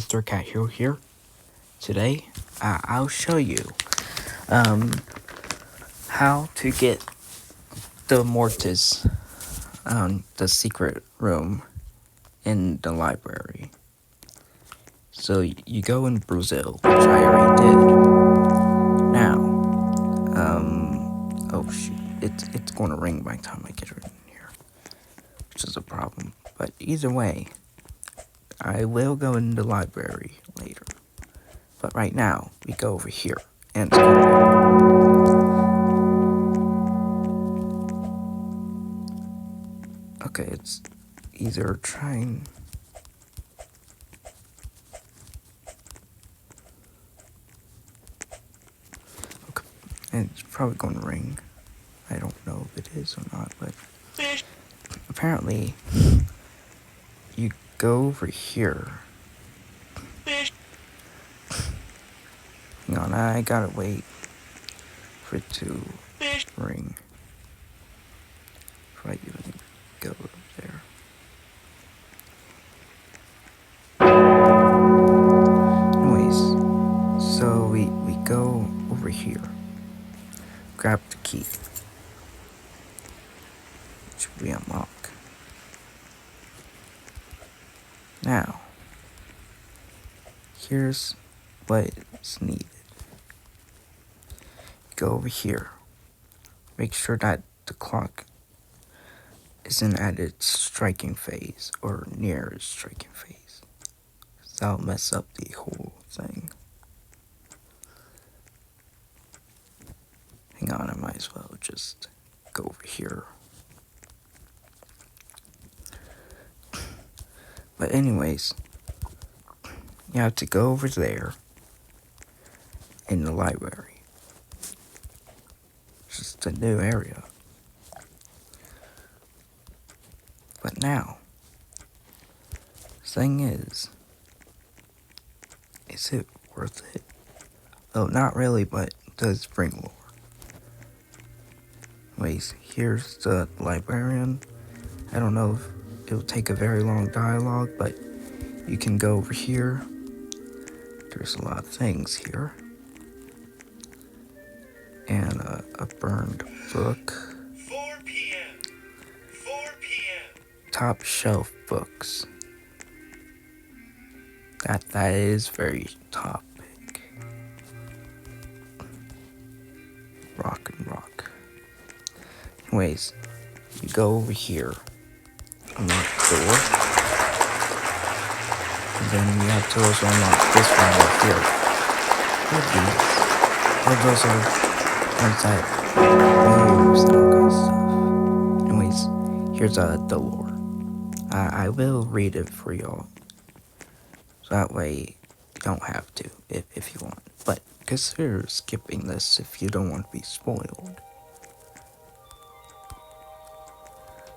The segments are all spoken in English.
Mr. Cat Hero here. Today, I'll show you how to get the mortis, the secret room in the library. So you go in Brazil, which I already did. Now, oh shoot, it's going to ring by the time I get it in here, which is a problem. But either way, I will go in the library later. But right now, we go over here, and it's okay, it's either trying. Okay, and it's probably going to ring. I don't know if it is or not, but apparently, you go over here. Hang on, I gotta wait for it to ring before I even go there. Anyways, so we go over here, grab the key, which we unlock. Now, here's what is needed. Go over here, make sure that the clock isn't at its striking phase or near its striking phase. That'll mess up the whole thing. Hang on, I might as well just go over here. But anyways, you have to go over there in the library. It's just a new area. But now, the thing is it worth it? Oh, not really, but it does bring lore. Anyways, here's the librarian. I don't know if it'll take a very long dialogue, but you can go over here. There's a lot of things here. And a burned book. 4 p.m. 4 p.m. Top shelf books. That is very topic. Rock and rock. Anyways, you go over here, unlock the door, and then you have to also unlock this one right here. What are these? Oh, those are ones that moves and all kinds of stuff. Anyways, here's the lore. I will read it for y'all, so that way you don't have to if you want. But consider skipping this if you don't want to be spoiled.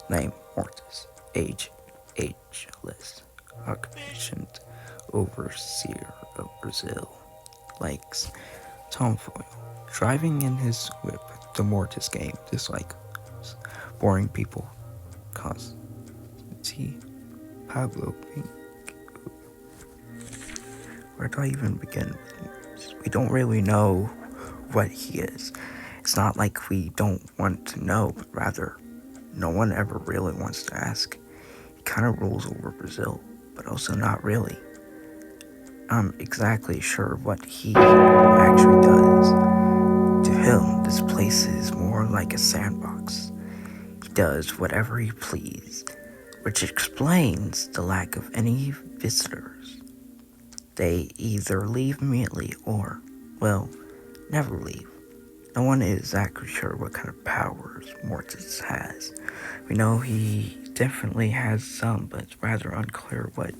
Name, mortis. Age, ageless. Occupation, overseer of Brazil. Likes, tomfoil. Driving in his whip, the mortis game. Dislike, boring people. Constantine, Pablo Pink. Where do I even begin? We don't really know what he is. It's not like we don't want to know, but rather, no one ever really wants to ask. He kind of rules over Brazil, but also not really. I'm exactly sure what he actually does. To him, this place is more like a sandbox. He does whatever he pleases, which explains the lack of any visitors. They either leave immediately or, well, never leave. No one is exactly sure what kind of powers Mortis has. We know he definitely has some, but it's rather unclear what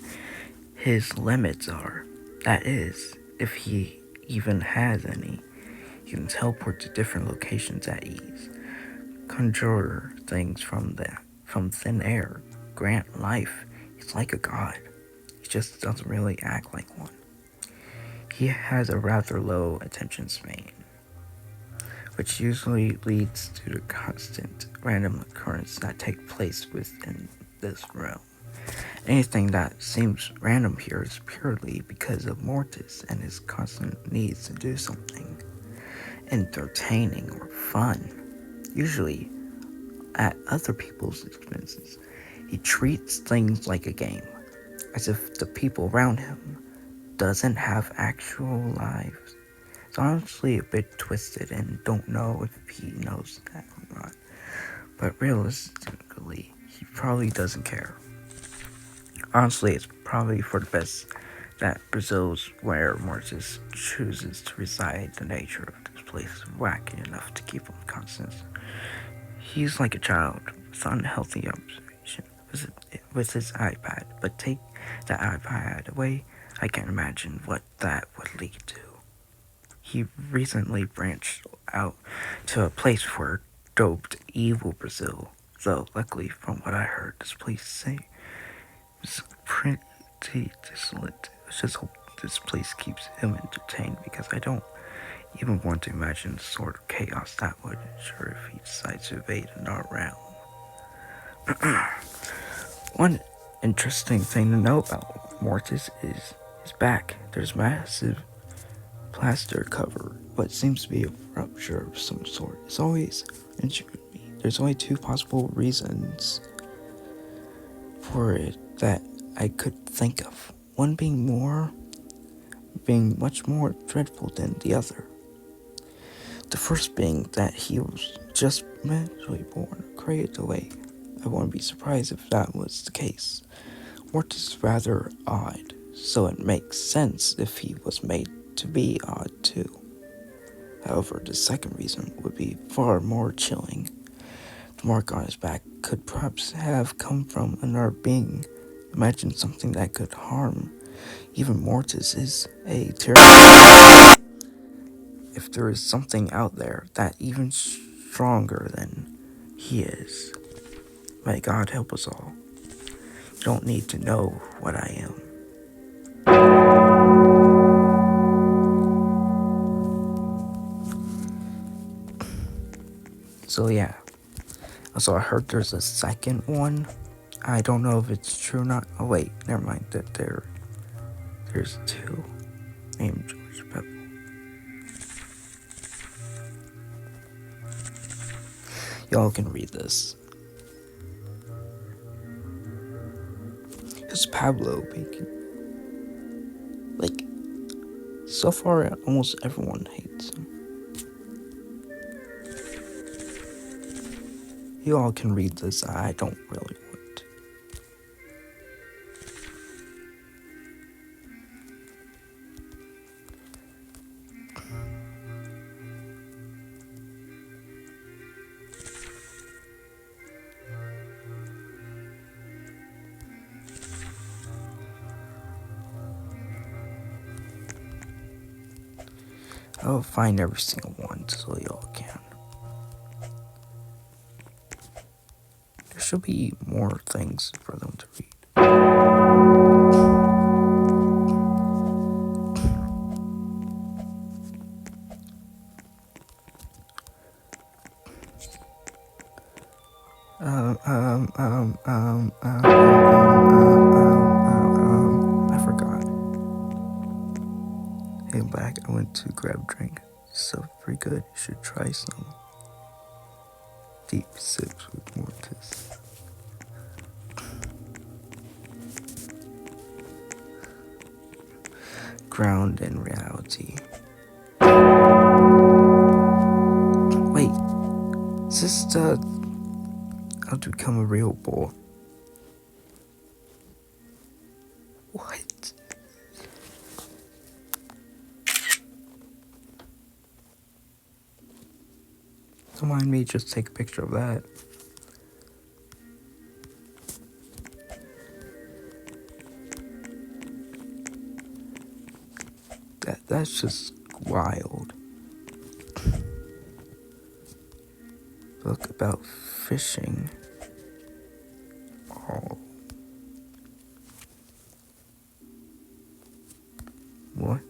his limits are. That is, if he even has any. He can teleport to different locations at ease, conjure things from thin air, grant life. He's like a god. He just doesn't really act like one. He has a rather low attention span, which usually leads to the constant random occurrences that take place within this realm. Anything that seems random here is purely because of Mortis and his constant needs to do something entertaining or fun, usually at other people's expenses. He treats things like a game, as if the people around him doesn't have actual lives. It's honestly a bit twisted and don't know if he knows that or not. But realistically, he probably doesn't care. Honestly, it's probably for the best that Brazil's where Mortis chooses to reside. The nature of this place is wacky enough to keep him constant. He's like a child with unhealthy observation with his iPad, but take the iPad away, I can't imagine what that would lead to. He recently branched out to a place for doped evil Brazil, though luckily from what I heard this place say is pretty desolate. Let's just hope this place keeps him entertained because I don't even want to imagine the sort of chaos that would ensure if he decides to invade another realm. One interesting thing to know about Mortis is his back. There's massive plaster cover, what seems to be a rupture of some sort. It's always intrigued me. There's only two possible reasons for it that I could think of. One being much more dreadful than the other. The first being that he was just magically born, created away. I wouldn't be surprised if that was the case. Mortis is rather odd, so it makes sense if he was made to be odd too. However, the second reason would be far more chilling. The mark on his back could perhaps have come from another being. Imagine something that could harm even Mortis is a terrible. If there is something out there that even stronger than he is, may God help us all. You don't need to know what I am. So yeah. Also, I heard there's a second one. I don't know if it's true or not. Oh wait, never mind. There's two named George Pepper. Y'all can read this. It's Pablo Bacon. Like, so far, almost everyone hates him. You all can read this. I don't really want to. I'll find every single one so y'all can. There should be more things for them to read. I forgot. Hey, back. I went to grab a drink. So pretty good. You should try some. Deep sips with Mortis. Ground in reality. Wait, is this the how to become a real boy? What? Don't mind me, just take a picture of that. That's just wild. Book about fishing. Oh. What?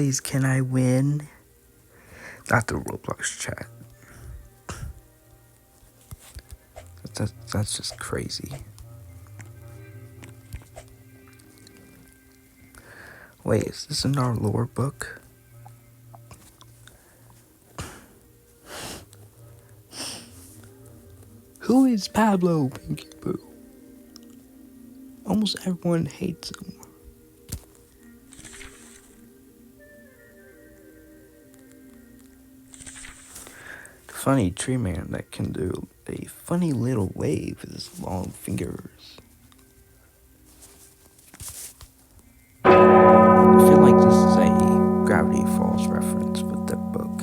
please, can I win? Not the Roblox chat. That's just crazy. Wait, is this in our lore book? Who is Pablo Pinky Boo? Almost everyone hates him. The funny tree man that can do a funny little wave with his long fingers. I feel like this is a Gravity Falls reference with that book.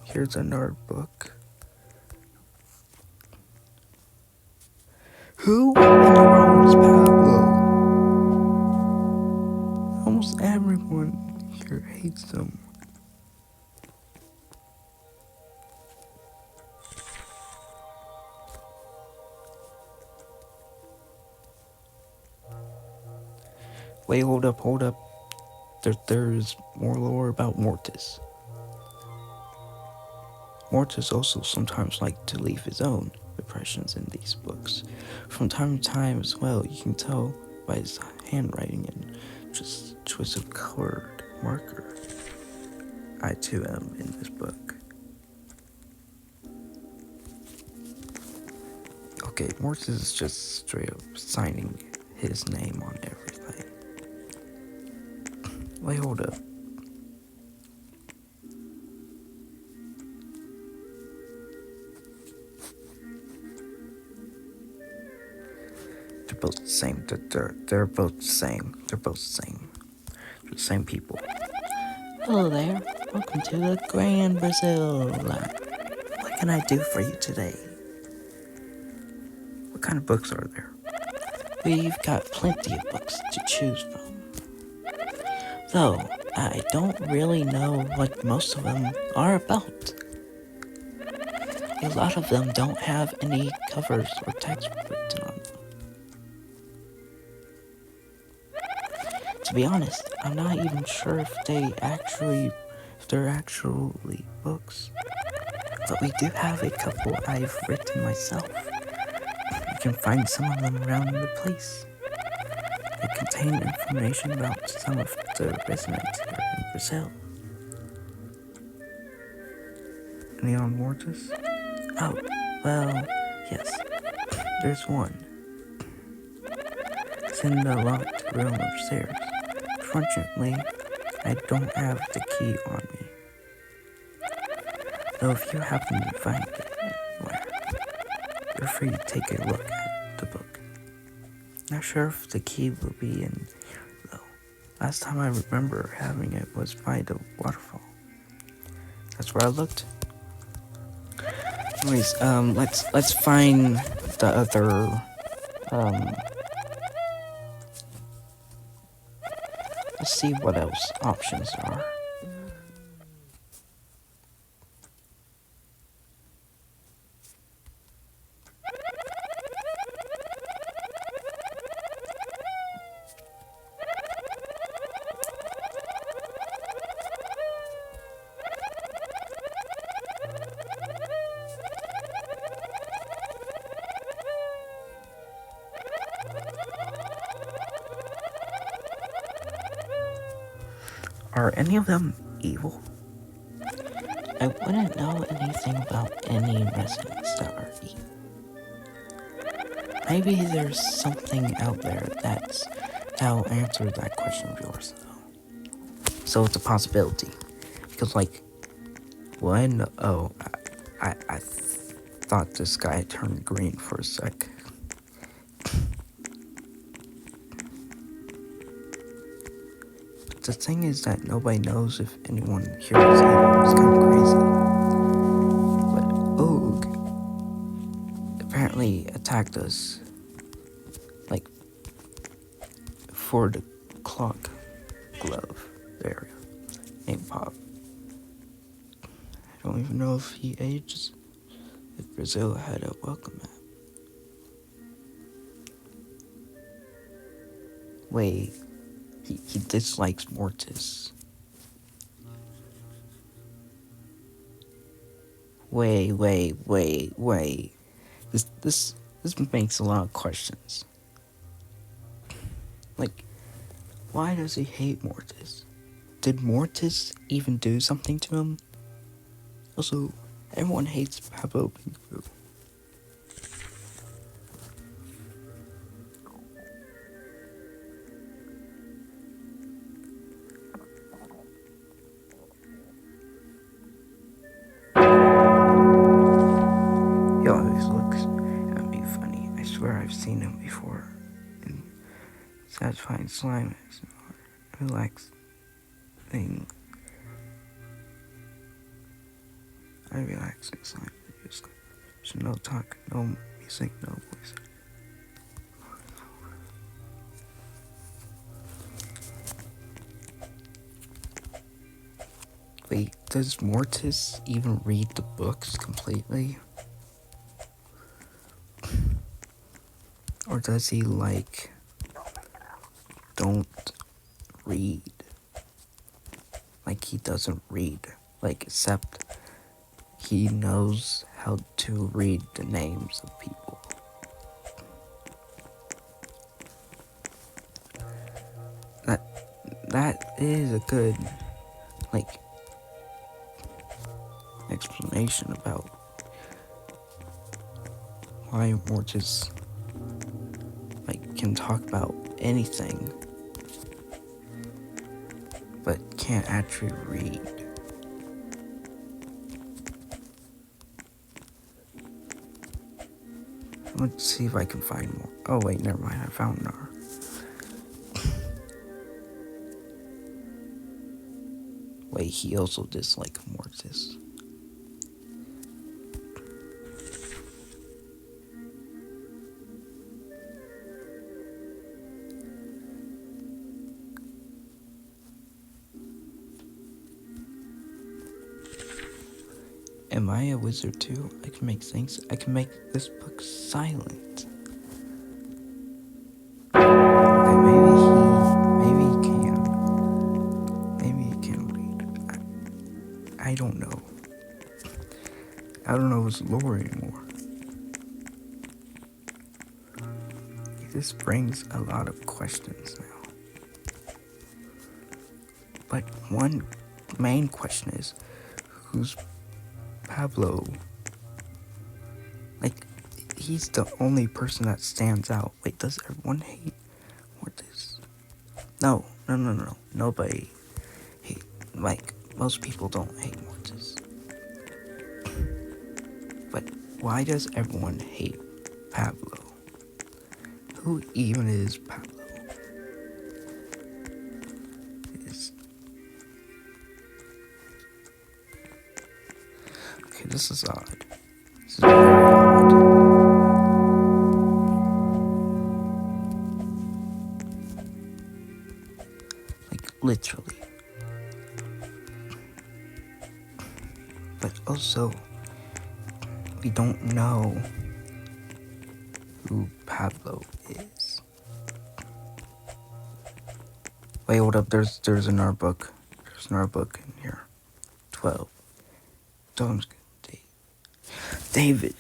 Here's another book. Who in the world is Pablo? Almost everyone here hates him. Wait, hold up. There's more lore about Mortis. Mortis also sometimes liked to leave his own impressions in these books. From time to time as well, you can tell by his handwriting and just choice of colored marker. I too am in this book. Okay, Mortis is just straight up signing his name on everything. Wait, hold up. They're both the same. They're both the same. They're both the same. They're the same people. Hello there. Welcome to the Grand Brazil. What can I do for you today? What kind of books are there? We've got plenty of books to choose from. Though, I don't really know what most of them are about. A lot of them don't have any covers or text written on them. To be honest, I'm not even sure if they're actually books. But we do have a couple I've written myself. You can find some of them around the place. They contain information about some of the residents here in Brazil. Any on Mortis? Oh, well, yes. There's one. It's in the locked room upstairs. Fortunately, I don't have the key on me. Though if you happen to find it anywhere, feel free to take a look at the book. Not sure if the key will be in here, though. Last time I remember having it was by the waterfall. That's where I looked. Anyways, let's find the other, let's see what else options are. Are any of them evil? I wouldn't know anything about any residents that are evil. Maybe there's something out there that'll answer that question of yours, though. So it's a possibility. Because, like, I thought this guy turned green for a sec. The thing is that nobody knows if anyone here is evil. It's kind of crazy. But Oog apparently attacked us, like, for the clock glove area named Pop. I don't even know if he ages. If Brazil had a welcome mat. Wait, he dislikes Mortis. Wait. This makes a lot of questions. Like, why does he hate Mortis? Did Mortis even do something to him? Also, everyone hates Pablo Pingu. He always looks at me funny. I swear I've seen him before. And satisfying slime is a relaxed thing. I relax in slime. So no talk, no music, no voice. Wait, does Mortis even read the books completely? Or does he, like, don't read? Like, he doesn't read. Like, except he knows how to read the names of people. That is a good, like, explanation about why Mortis, like, can talk about anything, but can't actually read. Let's see if I can find more. Oh wait, never mind, I found Nar. Wait, he also dislikes Mortis. Am I a wizard too? I can make things. I can make this book silent. Okay, maybe he can. Maybe he can read. I don't know. I don't know his lore anymore. This brings a lot of questions now. But one main question is, who's Pablo? Like, he's the only person that stands out. Wait, does everyone hate Mortis? No. Nobody hate. Like, most people don't hate Mortis. But why does everyone hate Pablo? Who even is Pablo? Okay, this is odd. This is very odd. Like, literally. But also, we don't know who Pablo is. Wait, hold up. There's another book. There's another book in here. 12. Tom's good. David.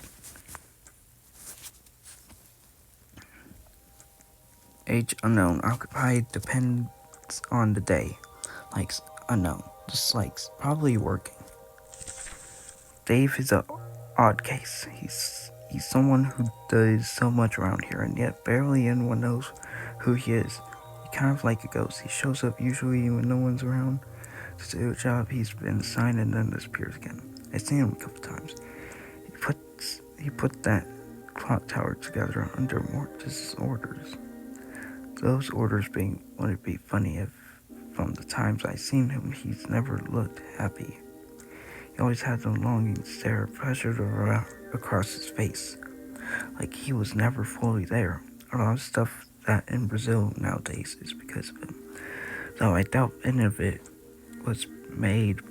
Age unknown. Occupied depends on the day. Likes unknown. Dislikes probably working. Dave is a odd case. He's someone who does so much around here, and yet barely anyone knows who he is. He's kind of like a ghost. He shows up usually when no one's around to do a job he's been assigned and then disappears again. I've seen him a couple times. He put that clock tower together under Mortis' orders. Those orders being, would it be funny if from the times I've seen him, he's never looked happy. He always had the longing stare pressured across his face, like he was never fully there. A lot of stuff that in Brazil nowadays is because of him, though I doubt any of it was made.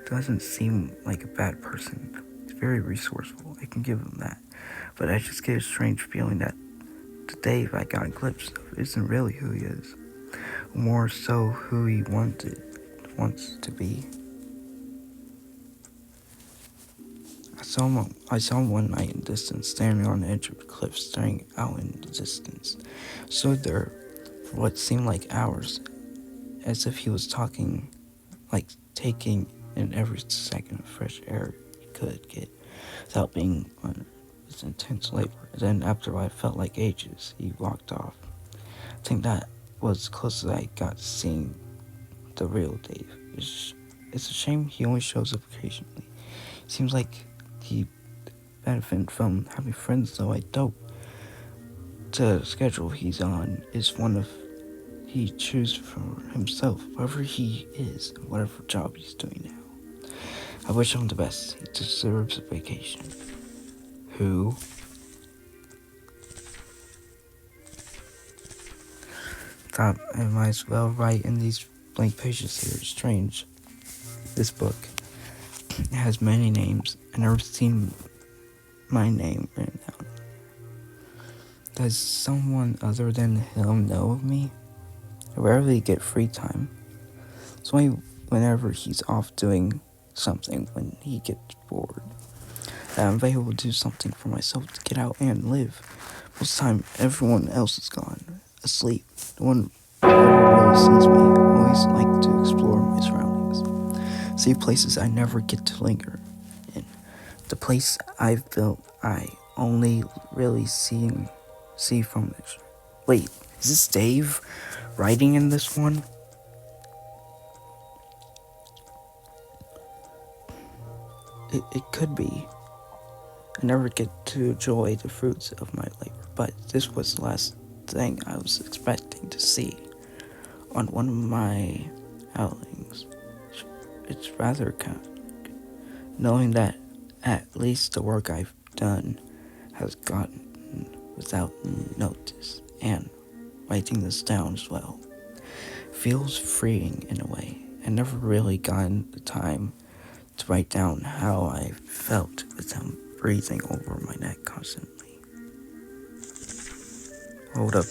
He doesn't seem like a bad person. He's very resourceful, I can give him that. But I just get a strange feeling that the Dave I got a glimpse of isn't really who he is. More so who he wants to be. I saw him one night in the distance, standing on the edge of the cliff, staring out in the distance. Stood there for what seemed like hours, as if he was talking, like taking in every second of fresh air he could get, without being under this intense labor. And then, after what felt like ages, he walked off. I think that was as close as I got to seeing the real Dave. It's a shame he only shows up occasionally. Seems like he benefit from having friends, though I doubt the schedule he's on is one of he chooses for himself, wherever he is, and whatever job he's doing now. I wish him the best. He deserves a vacation. Who? Thought I might as well write in these blank pages here. It's strange. This book has many names. I've never seen my name written down. Does someone other than him know of me? I rarely get free time. It's only whenever he's off doing something, when he gets bored, that I'm able to do something for myself to get out and live. Most of the time, everyone else is gone, asleep. No one ever really sees me. I always like to explore my surroundings, see places I never get to linger in. The place I've built, I only really see from this. Wait, is this Dave writing in this one? It could be. I never get to enjoy the fruits of my labor, but this was the last thing I was expecting to see on one of my outings. It's rather kind of knowing that at least the work I've done has gotten without notice, and writing this down as well feels freeing in a way. I never really gotten the time to write down how I felt with him breathing over my neck constantly. Hold up.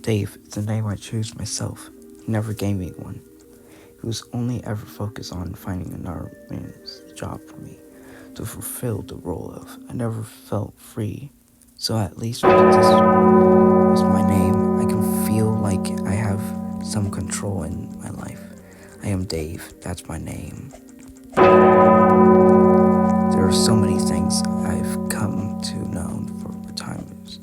Dave is the name I choose myself. He never gave me one. He was only ever focused on finding another man's job for me to fulfill the role of. I never felt free. So at least with this was my name, I can feel like I have some control in my life. I am Dave, that's my name. There are so many things I've come to know for time is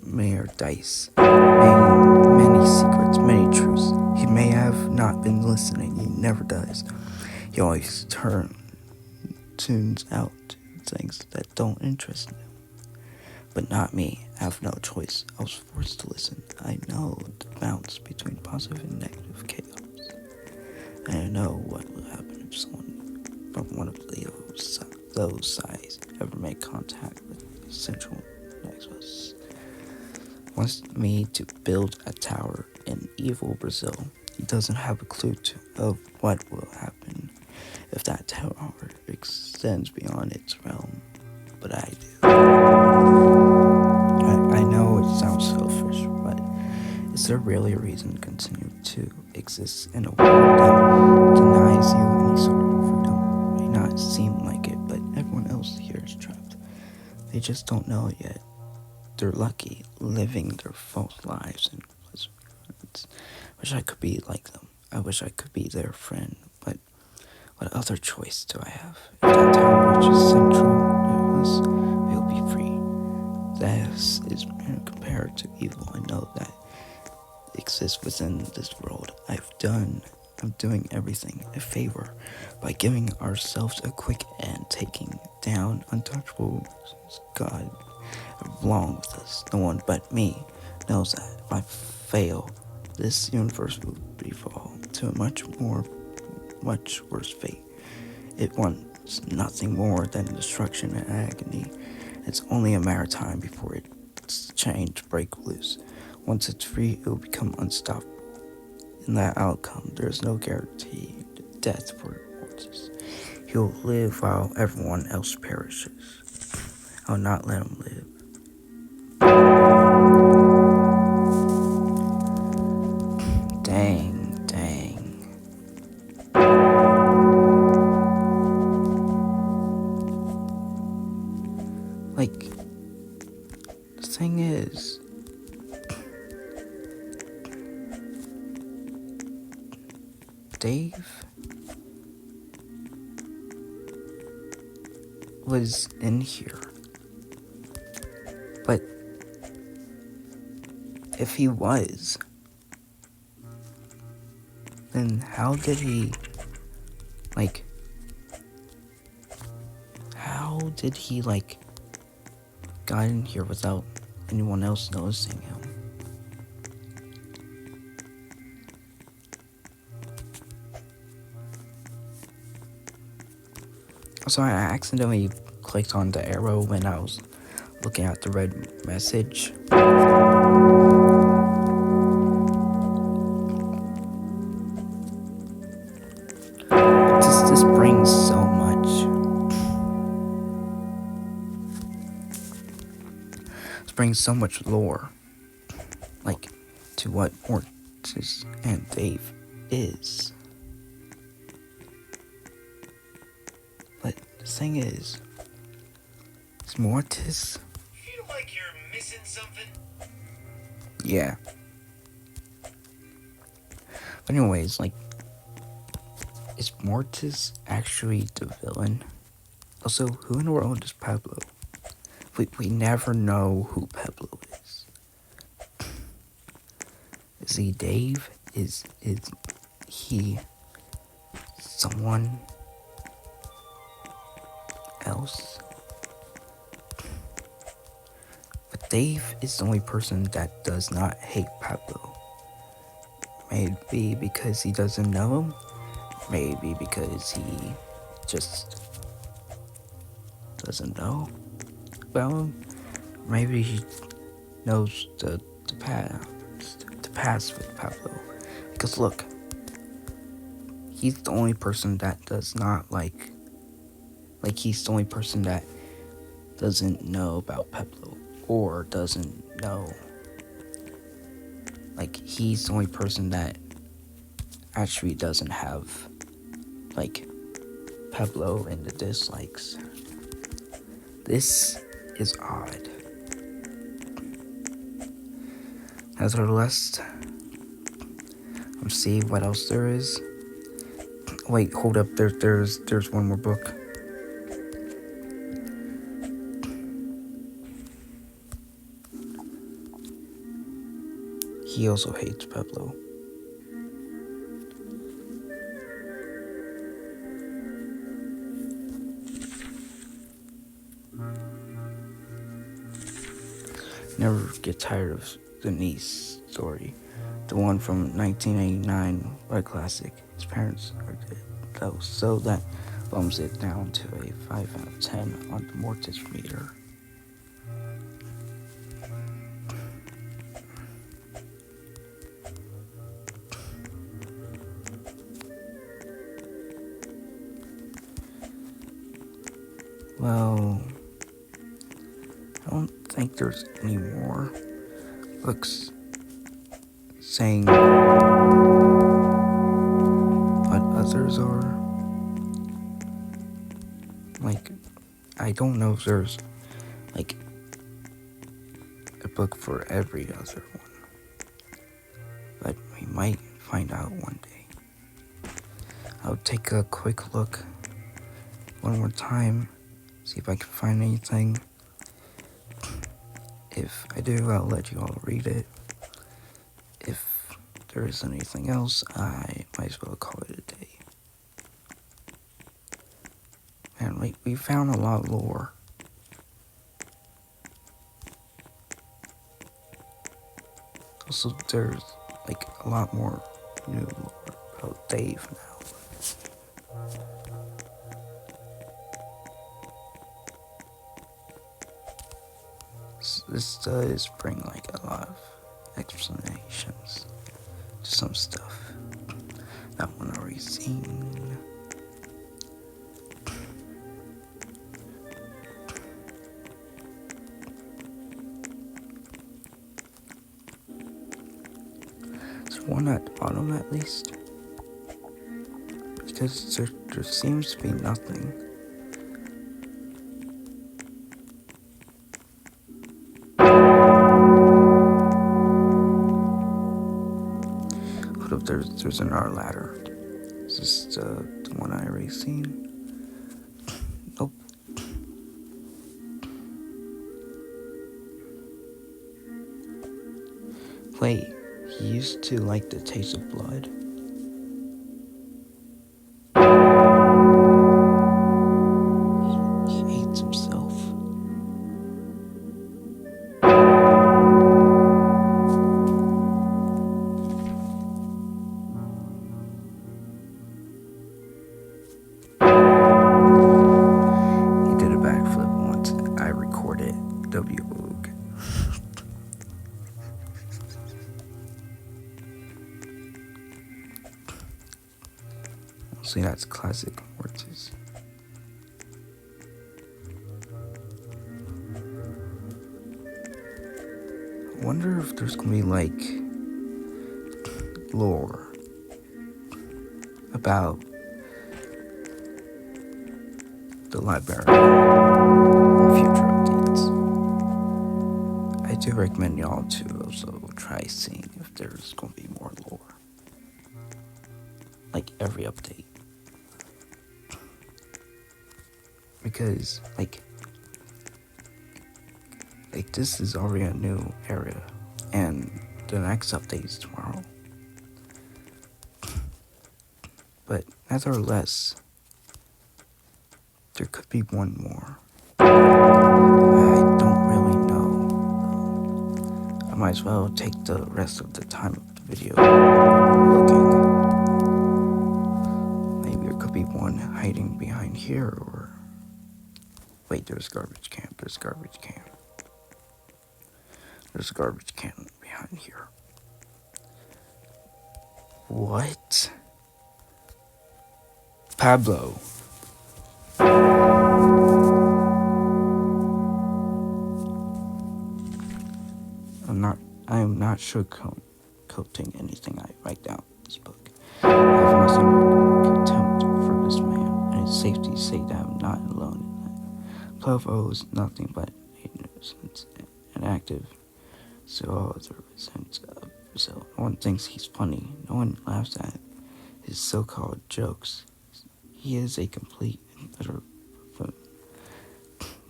mere dice. Many secrets, many truths. He may have not been listening, he never does. He always tunes out things that don't interest him. But not me. I have no choice. I was forced to listen. I know the balance between positive and negative chaos. And I know what will happen if someone from one of those sides ever make contact with the central nexus. Wants me to build a tower in evil Brazil. He doesn't have a clue of what will happen if that tower extends beyond its realm. But I do. I know it sounds selfish, but is there really a reason to continue to exist in a world that denies you any sort of freedom? It may not seem like it, but everyone else here is trapped. They just don't know it yet. They're lucky, living their false lives and pleasant words. Wish I could be like them. I wish I could be their friend, but what other choice do I have? If that tower reaches central nervous, we'll be free. This is compared to evil. I know that exists within this world. I'm doing everything a favor by giving ourselves a quick and taking down untouchable God along with us. No one but me knows that if I fail, this universe will default to a much worse fate. It wants nothing more than destruction and agony. It's only a matter of time before its chains break loose. Once it's free, it will become unstoppable. in that outcome, there's no guaranteed death for mortis. He'll live while everyone else perishes. I'll not let him live. Dang. Like, the thing is, Dave was in here. But if he was, then how did he got in here without anyone else noticing him? So I accidentally clicked on the arrow when I was looking at the red message. This brings so much. This brings so much lore, to what Mortis and Dave is. But the thing is Mortis? Feel like you're missing something? Yeah. But anyways, is Mortis actually the villain? Also, who in the world is Pablo? We never know who Pablo is. Is he Dave? Is he someone else? But Dave is the only person that does not hate Pablo. Maybe because he doesn't know him. Maybe because he just doesn't know about him. Maybe he knows the past with Pablo. Because look, he's the only person that does not he's the only person that doesn't know about Pablo, or doesn't know, he's the only person that actually doesn't have Pablo in the dislikes. This is odd. As our list, let's see what else there is. Wait, hold up. There's one more book. He also hates Pablo. Never get tired of the niece story. The one from 1989, a classic. His parents are dead, though, so that bumps it down to a 5 out of 10 on the mortis meter. Well, I don't think there's any more books saying what others are. I don't know if there's a book for every other one, but we might find out one day. I'll take a quick look one more time, see if I can find anything. If I do, I'll let you all read it. If there is anything else, I might as well call it a day. And we found a lot of lore. Also, there's a lot more new lore about Dave now. This does bring a lot of explanations to some stuff. one at the bottom at least? Because there seems to be nothing. What if there's another ladder? Is this the one I already seen? Nope. Wait, he used to like the taste of blood? He hates himself. He did a backflip once. I recorded W-Oog. See, that's classic mortis. I wonder if there's gonna be like lore about the library in future updates. I do recommend y'all to also try seeing if there's gonna be more lore. Like every update. Because like this is already a new area and the next update is tomorrow. But nevertheless, there could be one more. I don't really know. I might as well take the rest of the time of the video looking. Maybe there could be one hiding behind here, or wait, there's a garbage can. There's a garbage can. There's a garbage can behind here. What? Pablo. I am not sugarcoating anything I write down in this book. I have nothing but contempt for this man, and it's safe to say that I'm not alone in that. 12O is nothing but a nuisance and active, so all other resents of himself. No one thinks he's funny. No one laughs at his so-called jokes. He is a complete and utter buffoon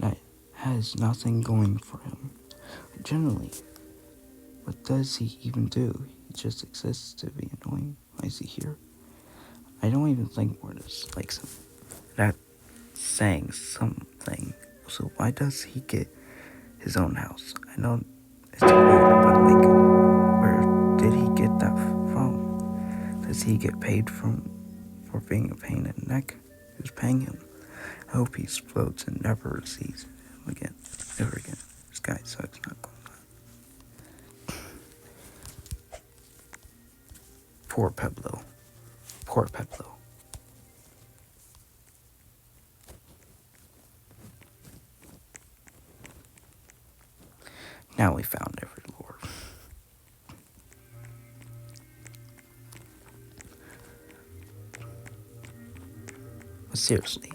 that has nothing going for him. Generally, what does he even do? He just exists to be annoying. Why is he here? I don't even think Mortis likes him. That's saying something. So why does he get his own house? I know it's weird, but like, where did he get that from? Does he get paid for being a pain in the neck? Who's paying him? I hope he explodes and never sees him again. Never again. This guy sucks, not going on. Poor Pablo. Poor Pablo. Now we found every lore. But seriously,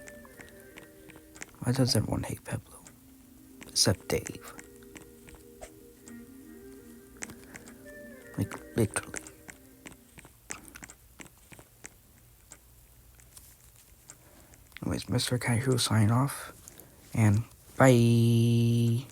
why does everyone hate Pablo? Except Dave. Like, literally. Anyways, Mr. Kaiju signing off, and bye.